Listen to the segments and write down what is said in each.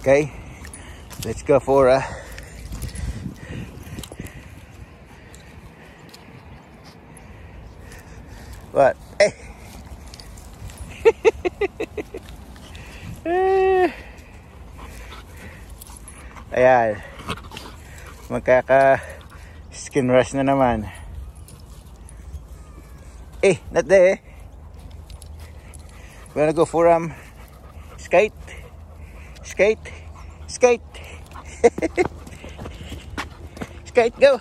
Okay, let's go for what? Ayan, magkaka skin rush na naman. Not there. We're gonna go for skate. Skate. Skate, go.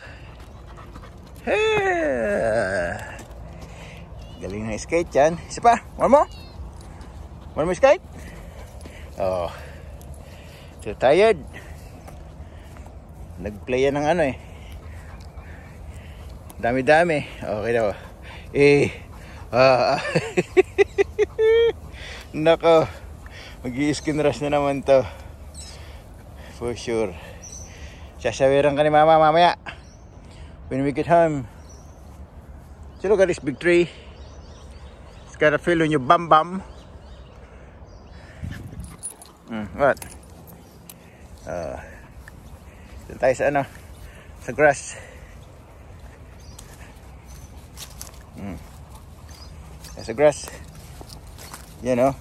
Galing na skate yan. Isa pa, one more skate. Oh, so tired. Nagplay yan ng ano dami-dami. Okay daw. Nako, mag-i-skin rush na naman to for sure. Sasawiran ka ni mama mamaya when we get home. So look at this big tree. It's got a feel on your bum. What? Doon tayo sa sa grass. Sa grass, you know.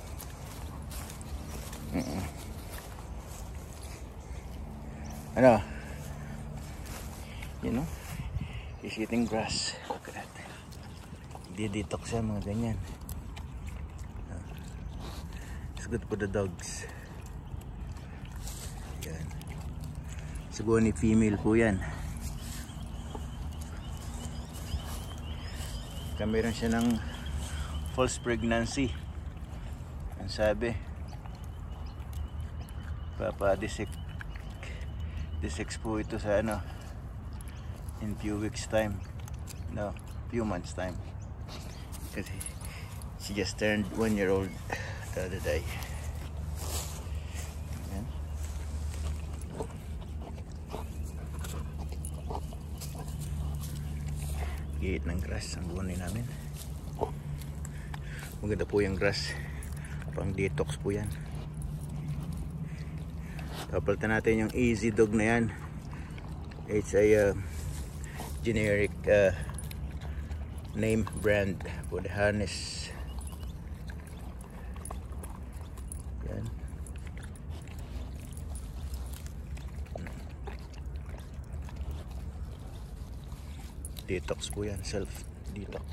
You know, he's eating grass. Look at that. Di-detox siya mga ganyan. It's good for the dogs. Yan. Siguro ni female po yan. Meron siya ng false pregnancy. Ang sabi, dissex po ito sa in few weeks time, few months time, kasi she just turned 1 year old the other day. Ayan. Gihit ng grass ang buhay namin. Maganda po yung grass, pang detox po yan. Papalitan natin yung Easy Dog na yan. It's a generic name brand for the harness. Yan. Detox po yan, self detox.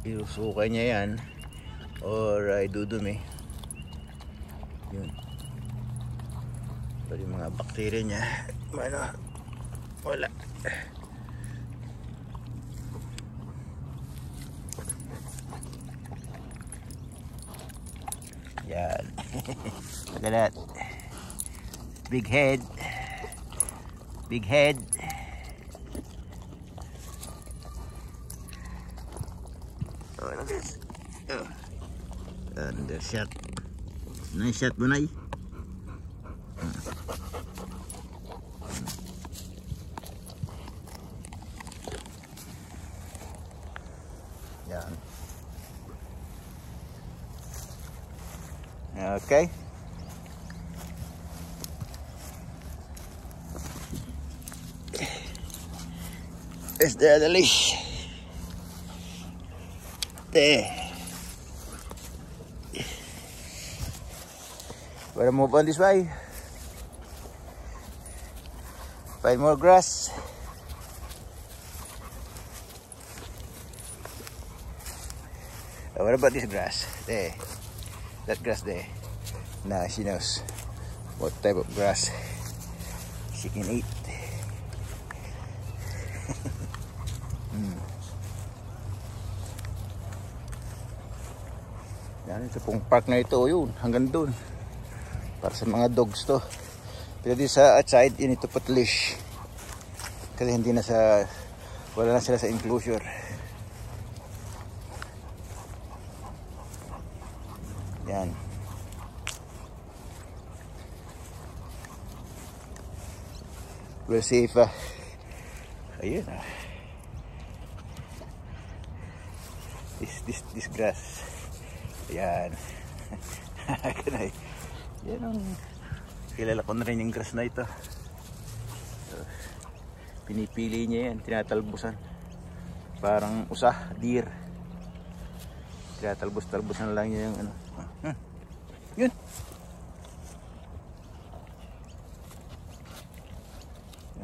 Isusukay niya yan or idudumi yun, pero yung mga bacteria niya wala. Yan. Look at that big head. Oh, look at this. Undershot. Nice shot, Bunay. Yan. Okay. Is there the leash? There. Better move on this way. Find more grass. What about this grass? There. That grass there. Nah, she knows what type of grass she can eat. Yan, ito pong park na ito, yun, hanggang doon. Para sa mga dogs to. Pero di sa outside, you need to put leash. Kasi hindi na wala na sila sa enclosure. Yan. We'll see if ayun this grass. Yan. Kanay. Yan ang kilala ko na rin yung grass na ito. So, pinipili niya yan, tinatalbusan. Parang usa, deer. Tinatalbos-talbusan lang niya yung ano. Yun.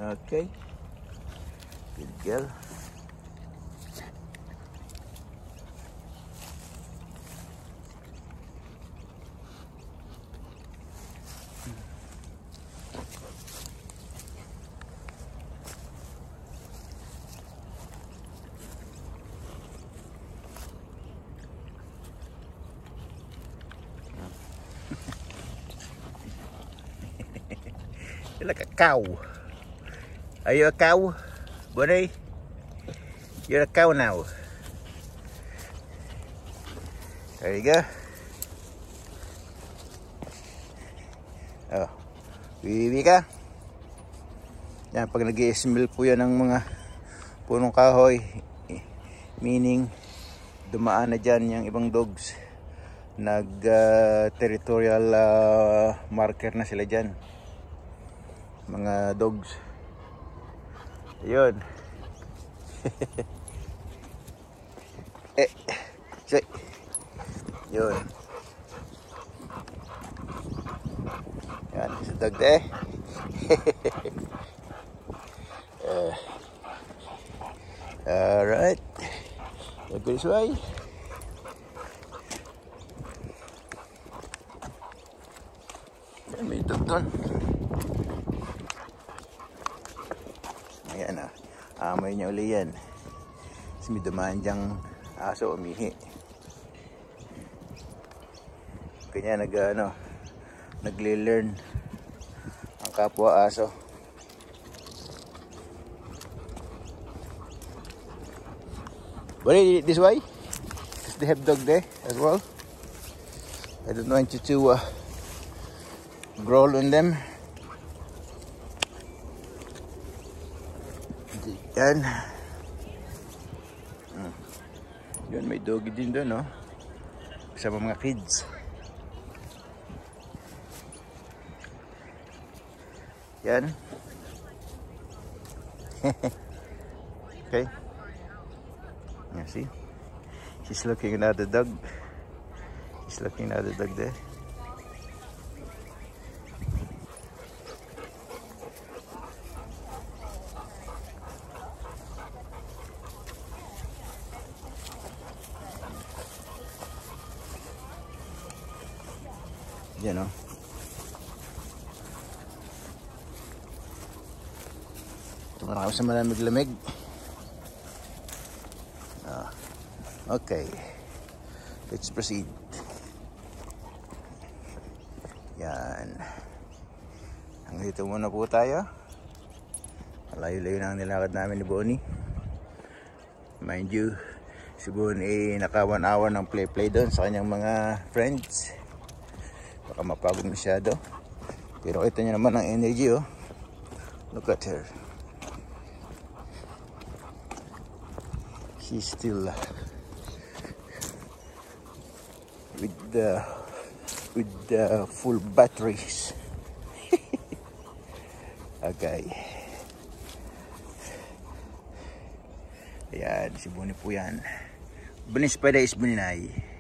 Okay. Good girl. You're like a cow. Are you a cow, buddy? You're a cow now. There you go. Oh, bibi ka. Yan, pag nag-i-smell po yan ng mga punong kahoy, meaning dumaan na dyan yung ibang dogs. Territorial marker na sila dyan. Mga dogs. Ayun. Say. Yun. Yan, sa dog de. Alright. Go this way. Yan, may dog doon. Ayan ah. Amoy niya uli yan. Kasi may dumaan dyang aso umihi. Kanya nagle-learn ang kapwa aso. But this way? Because they have dog there as well. I don't want you to growl on them. Yan. Yun, may doggy din doon, no? Kasama mga kids. Yan. Okay. You see? She's looking at the dog. She's looking at the dog there. You know. Tumara ako sa malamig-lamig. Okay. Let's proceed. Yan. Hanggang dito muna po tayo. Malayo-layo na ang nilakad namin ni Bonnie. Mind you, si Bonnie nakawan-awan ng play-play doon sa kanyang mga friends. Baka mapagod masyado. Pero kita niyo naman ang energy, oh. Look at her. She's still with the full batteries. Okay. Ayan, si Bonnie po yan. Bunis pa is buninay.